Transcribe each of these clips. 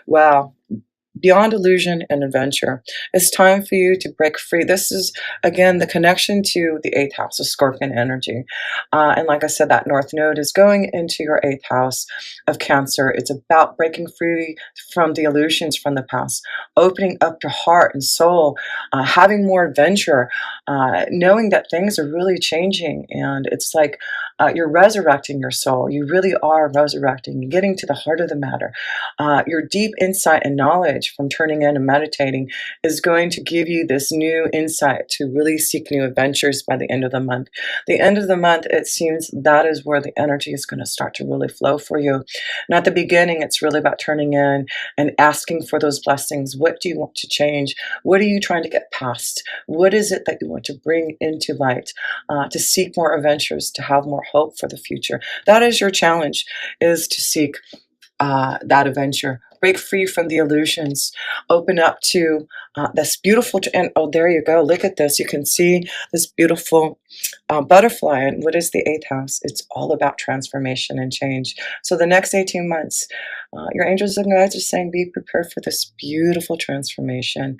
Wow. Beyond illusion and adventure. It's time for you to break free. This is, again, the connection to the eighth house of Scorpion energy. And like I said, that North Node is going into your eighth house of Cancer. It's about breaking free from the illusions from the past, opening up your heart and soul, having more adventure, knowing that things are really changing. And it's like you're resurrecting your soul. You really are resurrecting, getting to the heart of the matter. Your deep insight and knowledge from turning in and meditating is going to give you this new insight to really seek new adventures by the end of the month. The end of the month, it seems that is where the energy is going to start to really flow for you. And at the beginning, it's really about turning in and asking for those blessings. What do you want to change? What are you trying to get past? What is it that you want to bring into light, to seek more adventures, to have more hope for the future? That is your challenge, is to seek that adventure. Break free from the illusions. Open up to this beautiful, and oh, there you go. Look at this. You can see this beautiful butterfly. And what is the eighth house? It's all about transformation and change. So the next 18 months, your angels and guides are saying, be prepared for this beautiful transformation.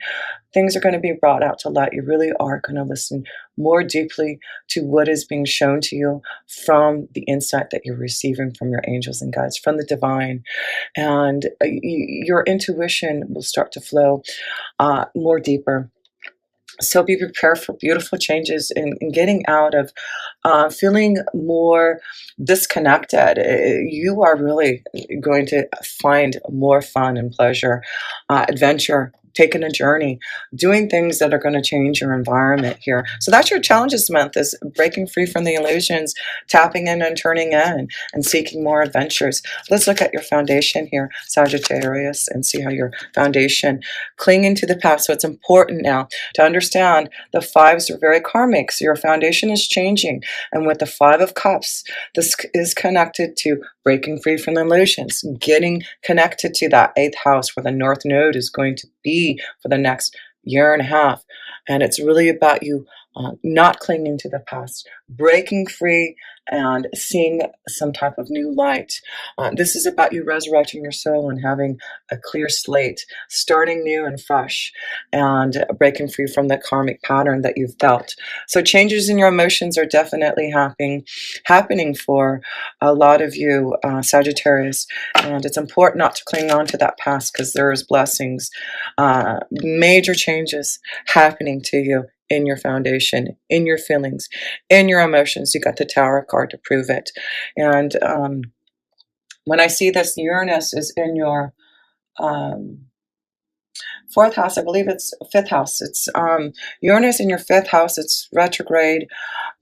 Things are going to be brought out to light. You really are going to listen more deeply to what is being shown to you from the insight that you're receiving from your angels and guides, from the divine. And your intuition will start to flow more deeper. So be prepared for beautiful changes in getting out of feeling more disconnected. You are really going to find more fun and pleasure, adventure, taking a journey, doing things that are going to change your environment here. So that's your challenge this month, is breaking free from the illusions, tapping in and turning in, and seeking more adventures. Let's look at your foundation here, Sagittarius, and see how your foundation, clinging to the past. So it's important now to understand the fives are very karmic. So your foundation is changing. And with the Five of Cups, this is connected to breaking free from the illusions, getting connected to that eighth house where the North Node is going to be for the next year and a half. And it's really about you not clinging to the past, breaking free and seeing some type of new light. This is about you resurrecting your soul and having a clear slate, starting new and fresh, and breaking free from the karmic pattern that you've felt. So changes in your emotions are definitely happening for a lot of you, Sagittarius. And it's important not to cling on to that past, because there's blessings, major changes happening to you in your foundation, in your feelings, in your emotions. You got the Tower card to prove it. And when I see this, Uranus is in your fourth house. I believe it's fifth house. It's Uranus in your fifth house. It's retrograde,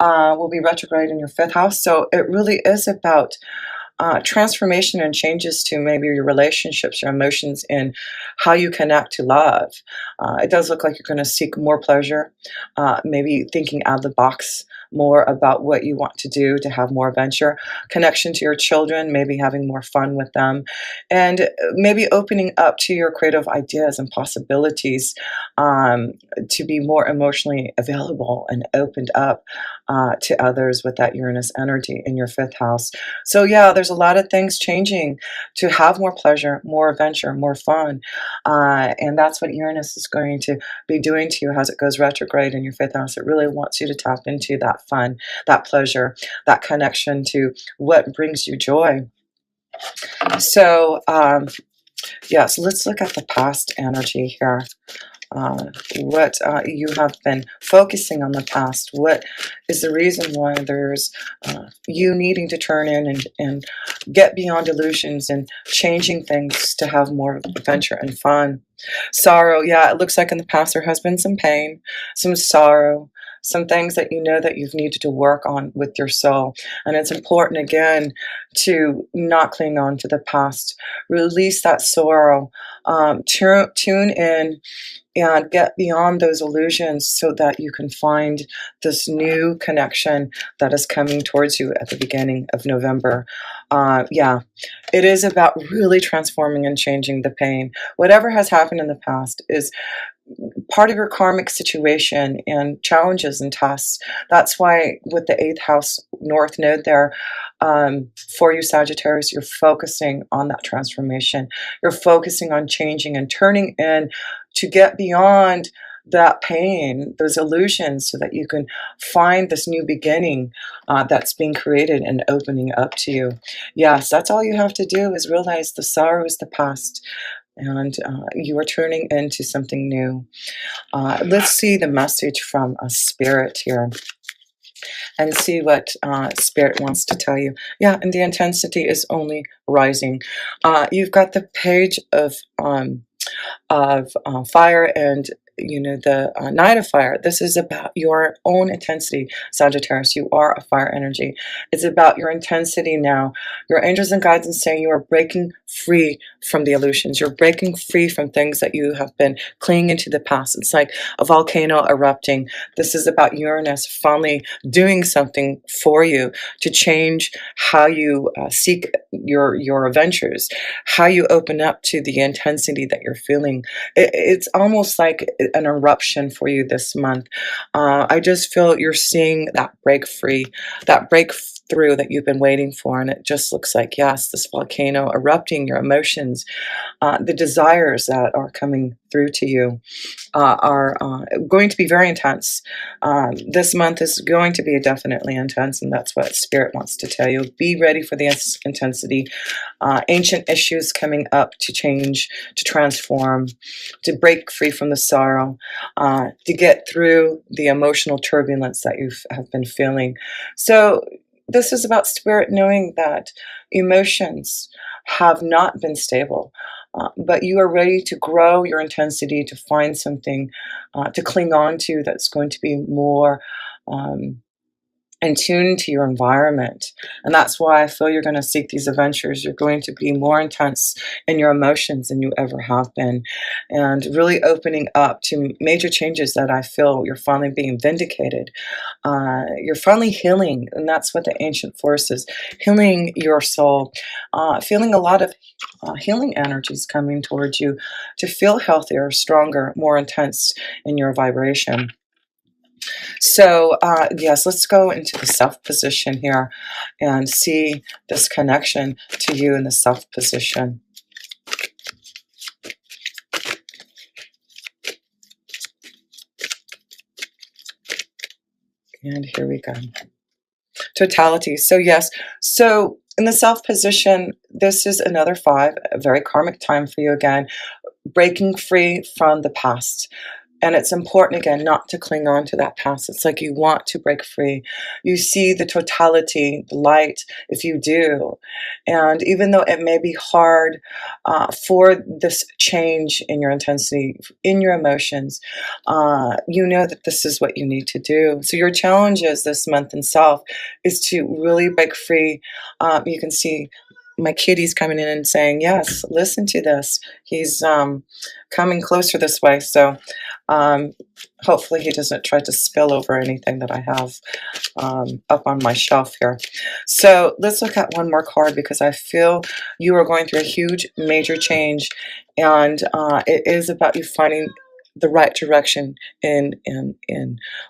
will be retrograde in your fifth house. So it really is about transformation and changes to maybe your relationships, your emotions, and how you connect to love. It does look like you're going to seek more pleasure, maybe thinking out of the box more about what you want to do to have more adventure, connection to your children, maybe having more fun with them, and maybe opening up to your creative ideas and possibilities, to be more emotionally available and opened up to others with that Uranus energy in your fifth house. So yeah, there's a lot of things changing to have more pleasure, more adventure, more fun. And that's what Uranus is going to be doing to you as it goes retrograde in your fifth house. It really wants you to tap into that fun, that pleasure, that connection to what brings you joy. So yeah, so let's look at the past energy here. What you have been focusing on the past. What is the reason why there's you needing to turn in and get beyond illusions and changing things to have more adventure and fun? Sorrow, yeah, it looks like in the past there has been some pain, some sorrow, some things that you know that you've needed to work on with your soul. And it's important, again, to not cling on to the past. Release that sorrow. Tune in and get beyond those illusions so that you can find this new connection that is coming towards you at the beginning of November. Yeah, it is about really transforming and changing the pain. Whatever has happened in the past is part of your karmic situation and challenges and tasks. That's why with the eighth house North Node there, for you, Sagittarius. You're focusing on that transformation. You're focusing on changing and turning in to get beyond that pain, those illusions, so that you can find this new beginning that's being created and opening up to you. Yes, that's all you have to do is realize the sorrow is the past, and you are turning into something new. Let's see the message from a spirit here and see what spirit wants to tell you. Yeah, and the intensity is only rising. You've got the page of fire, and the Knight of Fire. This is about your own intensity, Sagittarius. You are a fire energy. It's about your intensity now. Your angels and guides are saying you are breaking free from the illusions. You're breaking free from things that you have been clinging into the past. It's like a volcano erupting. This is about Uranus finally doing something for you to change how you seek your adventures, how you open up to the intensity that you're feeling. It's almost like an eruption for you this month. I just feel you're seeing that break free, that breakthrough that you've been waiting for. And it just looks like, yes, this volcano erupting, your emotions, the desires that are coming through to you are going to be very intense. This month is going to be definitely intense, and that's what Spirit wants to tell you. Be ready for the intensity. Ancient issues coming up to change, to transform, to break free from the sorrow, to get through the emotional turbulence that you have been feeling. So this is about Spirit knowing that emotions have not been stable. But you are ready to grow your intensity, to find something to cling on to that's going to be more in tune to your environment. And that's why I feel you're going to seek these adventures. You're going to be more intense in your emotions than you ever have been, and really opening up to major changes that I feel you're finally being vindicated. You're finally healing, and that's what the ancient force is, healing your soul, feeling a lot of healing energies coming towards you to feel healthier, stronger, more intense in your vibration. So, yes, let's go into the self position here and see this connection to you in the self position. And here we go. Totality. So, yes. So, in the self position, this is another 5, a very karmic time for you again, breaking free from the past. And it's important, again, not to cling on to that past. It's like you want to break free. You see the totality, the light, if you do. And even though it may be hard for this change in your intensity, in your emotions, you know that this is what you need to do. So your challenges this month in self is to really break free. You can see my kitty's coming in and saying, yes, listen to this. He's coming closer this way. So um, hopefully he doesn't try to spill over anything that I have up on my shelf here. So let's look at one more card, because I feel you are going through a huge major change, and it is about you finding the right direction in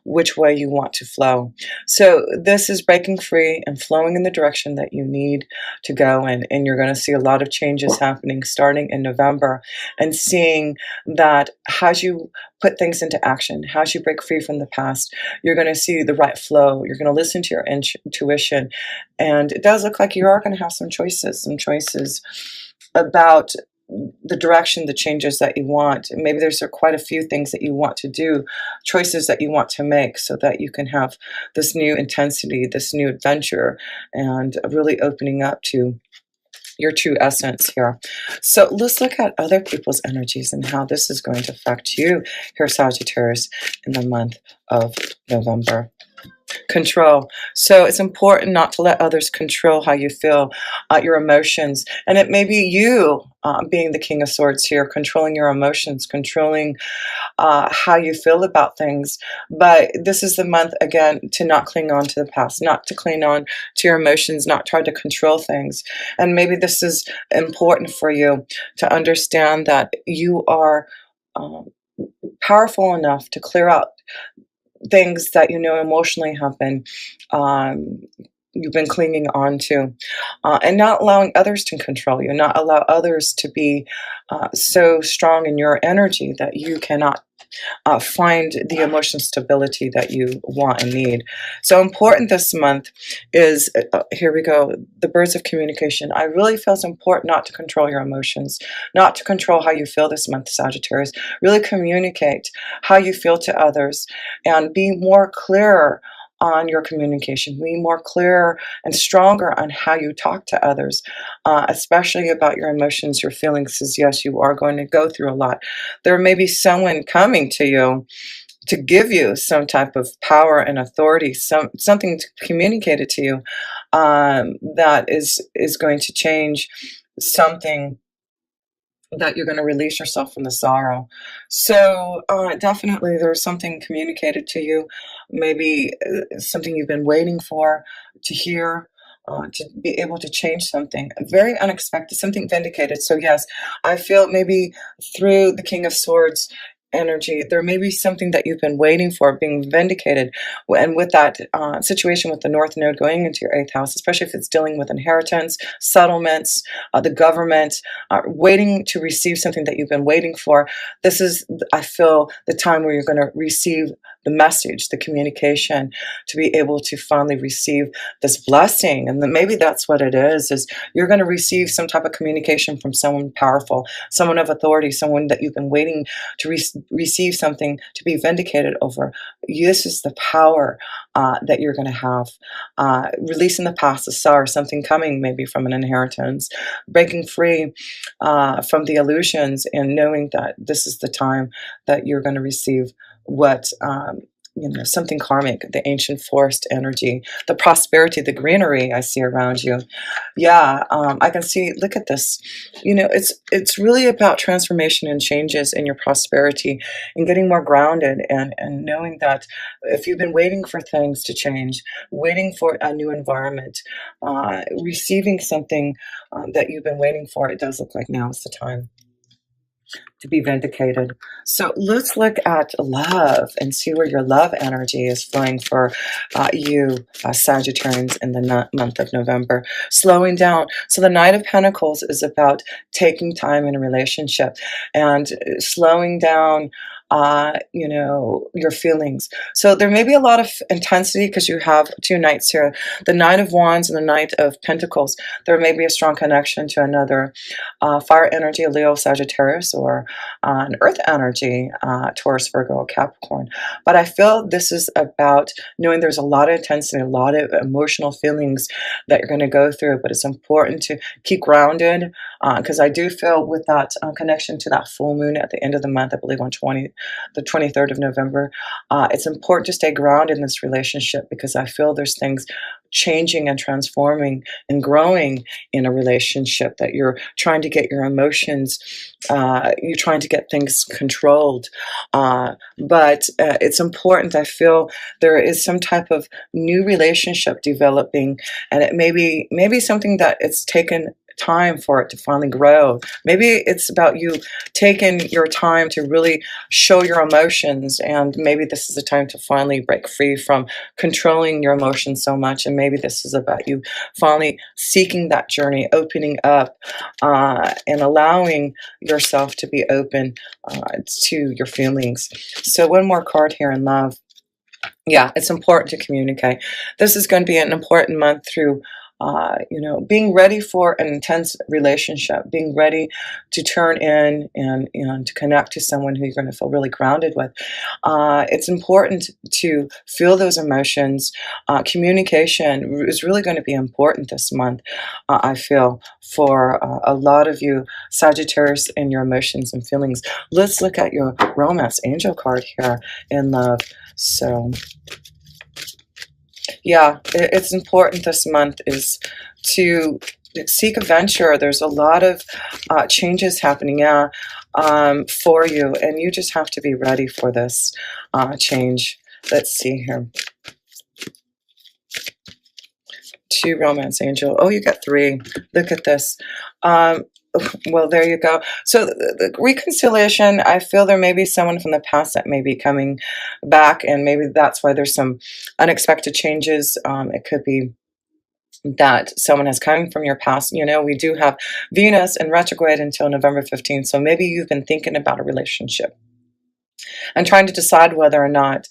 which way you want to flow. So this is breaking free and flowing in the direction that you need to go in, and you're going to see a lot of changes happening starting in November, and seeing that as you put things into action, as you break free from the past, you're going to see the right flow. You're going to listen to your intuition, and it does look like you are going to have some choices about the direction, the changes that you want. Maybe there's quite a few things that you want to do, choices that you want to make, so that you can have this new intensity, this new adventure, and really opening up to your true essence here. So let's look at other people's energies and how this is going to affect you here, Sagittarius, in the month of November. Control. So it's important not to let others control how you feel, your emotions. And it may be you being the King of Swords here, controlling your emotions, controlling how you feel about things. But this is the month, again, to not cling on to the past, not to cling on to your emotions, not try to control things. And maybe this is important for you to understand that you are powerful enough to clear out things that you know emotionally have been um, you've been clinging on to, and not allowing others to control you, not allow others to be so strong in your energy that you cannot find the emotional stability that you want and need. So important this month is, here we go, the birds of communication. I really feel it's important not to control your emotions, not to control how you feel this month, Sagittarius. Really communicate how you feel to others and be more clearer on your communication, be more clear and stronger on how you talk to others, especially about your emotions, your feelings, because yes, you are going to go through a lot. There may be someone coming to you to give you some type of power and authority, something communicated to you that is going to change something, that you're going to release yourself from the sorrow. So definitely there's something communicated to you, maybe something you've been waiting for to hear, to be able to change something very unexpected, something vindicated. So yes, I feel maybe through the King of Swords energy, there may be something that you've been waiting for being vindicated. And with that situation with the North Node going into your 8th house, especially if it's dealing with inheritance, settlements, the government, waiting to receive something that you've been waiting for, this is, I feel, the time where you're going to receive the message, the communication, to be able to finally receive this blessing. And then maybe that's what it is you're going to receive some type of communication from someone powerful, someone of authority, someone that you've been waiting to receive something to be vindicated over. This is the power that you're going to have. Releasing the past, the sorrow, something coming maybe from an inheritance, breaking free from the illusions, and knowing that this is the time that you're going to receive what something karmic, the ancient forest energy, the prosperity, the greenery I see around you. Yeah, I can see, look at this. It's really about transformation and changes in your prosperity and getting more grounded, and knowing that if you've been waiting for things to change, waiting for a new environment, receiving something that you've been waiting for, it does look like now is the time to be vindicated. So let's look at love and see where your love energy is flowing for you, Sagittarians, in the month of November. Slowing down. So the Knight of Pentacles is about taking time in a relationship and slowing down your feelings. So there may be a lot of intensity because you have two knights here, the Knight of Wands and the Knight of Pentacles. There may be a strong connection to another fire energy, a Leo, Sagittarius, or an earth energy, Taurus, Virgo, Capricorn. But I feel this is about knowing there's a lot of intensity, a lot of emotional feelings that you're going to go through, but it's important to keep grounded, because I do feel with that connection to that full moon at the end of the month, I believe on the 23rd of November, it's important to stay grounded in this relationship, because I feel there's things changing and transforming and growing in a relationship, that you're trying to get your emotions, you're trying to get things controlled, but it's important. I feel there is some type of new relationship developing, and it maybe something that it's taken time for it to finally grow. Maybe it's about you taking your time to really show your emotions, and maybe this is the time to finally break free from controlling your emotions so much, and maybe this is about you finally seeking that journey, opening up, and allowing yourself to be open to your feelings. So one more card here in love. Yeah, it's important to communicate. This is going to be an important month through being ready for an intense relationship, being ready to turn in and to connect to someone who you're going to feel really grounded with. It's important to feel those emotions. Communication is really going to be important this month, I feel, for a lot of you, Sagittarius, and your emotions and feelings. Let's look at your romance angel card here in love. So yeah, it's important this month is to seek adventure. There's a lot of changes happening for you, and you just have to be ready for this change. Let's see here. 2 romance angel. Oh, you got 3. Look at this. Well, there you go. So the reconciliation, I feel there may be someone from the past that may be coming back, and maybe that's why there's some unexpected changes. It could be that someone has come from your past. You know, we do have Venus in retrograde until November 15th. So maybe you've been thinking about a relationship and trying to decide whether or not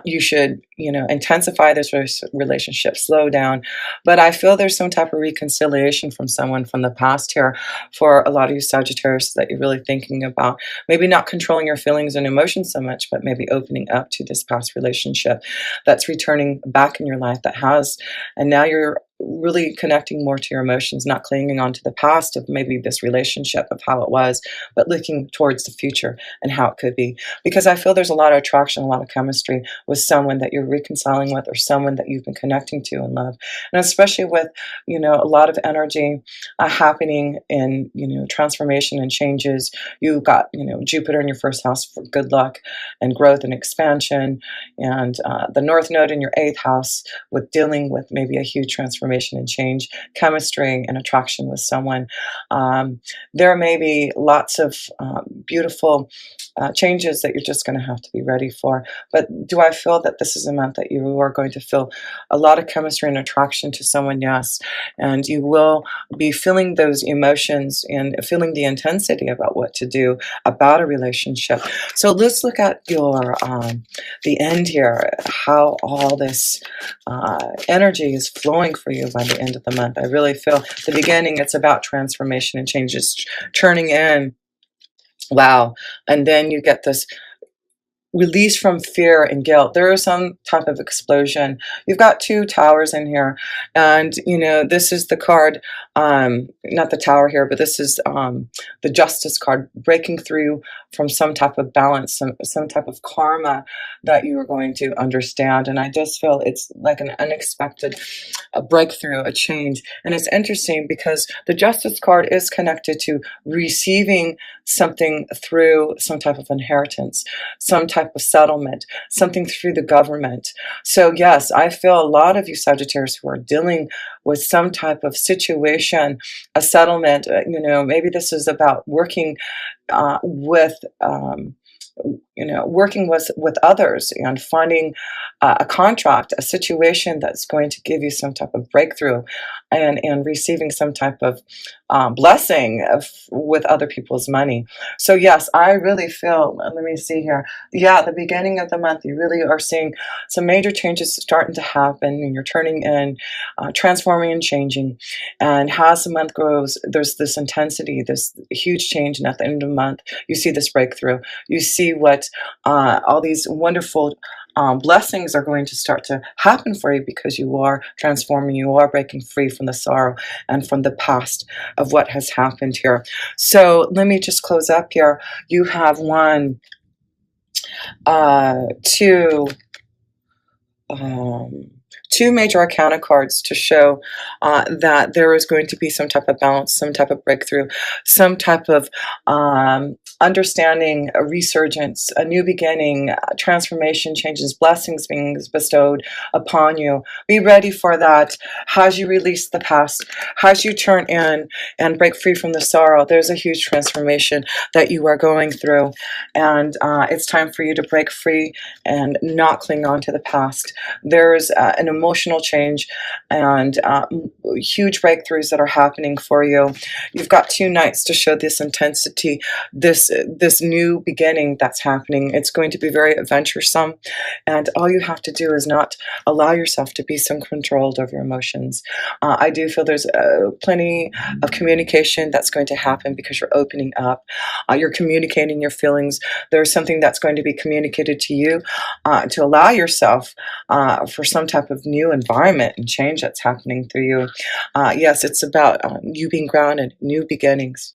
you should, you know, intensify this relationship, slow down. But I feel there's some type of reconciliation from someone from the past here for a lot of you Sagittarius that you're really thinking about. Maybe not controlling your feelings and emotions so much, but maybe opening up to this past relationship that's returning back in your life that has, and now you're really connecting more to your emotions, not clinging on to the past of maybe this relationship of how it was, but looking towards the future and how it could be. Because I feel there's a lot of attraction, a lot of chemistry with someone that you're reconciling with or someone that you've been connecting to in love. And especially with, you know, a lot of energy happening in, you know, transformation and changes. You got, you know, Jupiter in your first house for good luck and growth and expansion, and the North Node in your eighth house with dealing with maybe a huge transformation and change, chemistry and attraction with someone. There may be lots of beautiful changes that you're just going to have to be ready for. But do I feel that this is a month that you are going to feel a lot of chemistry and attraction to someone? Yes. And you will be feeling those emotions and feeling the intensity about what to do about a relationship. So let's look at your the end here, how all this energy is flowing for you by the end of the month. I really feel the beginning, it's about transformation and changes, churning in. Wow. And then you get this release from fear and guilt. There is some type of explosion. You've got two towers in here, and you know this is the card, not the tower here, but this is the justice card, breaking through from some type of balance, some type of karma that you are going to understand. And I just feel it's like an unexpected a breakthrough, a change. And it's interesting because the justice card is connected to receiving something through some type of inheritance, some type of settlement, something through the government. So yes, I feel a lot of you Sagittarius who are dealing with some type of situation, a settlement, you know, maybe this is about working with you know, working with others and finding a contract, a situation that's going to give you some type of breakthrough, and receiving some type of blessing with other people's money. So yes, I really feel, let me see here. Yeah, the beginning of the month, you really are seeing some major changes starting to happen, and you're turning in, transforming and changing. And as the month grows, there's this intensity, this huge change, and at the end of the month, you see this breakthrough. You see what all these wonderful blessings are going to start to happen for you because you are transforming, you are breaking free from the sorrow and from the past of what has happened here. So let me just close up here. You have one, two, um, two major arcana cards to show that there is going to be some type of balance, some type of breakthrough, some type of understanding, a resurgence, a new beginning, transformation, changes, blessings being bestowed upon you. Be ready for that. As you release the past, as you turn in and break free from the sorrow, there's a huge transformation that you are going through. And it's time for you to break free and not cling on to the past. There's an emotional change and huge breakthroughs that are happening for you. You've got two nights to show this intensity, this new beginning that's happening. It's going to be very adventuresome, and all you have to do is not allow yourself to be so controlled over your emotions. I do feel there's plenty of communication that's going to happen because you're opening up. You're communicating your feelings. There's something that's going to be communicated to you to allow yourself for some type of new environment and change that's happening through you. Yes, it's about you being grounded, new beginnings.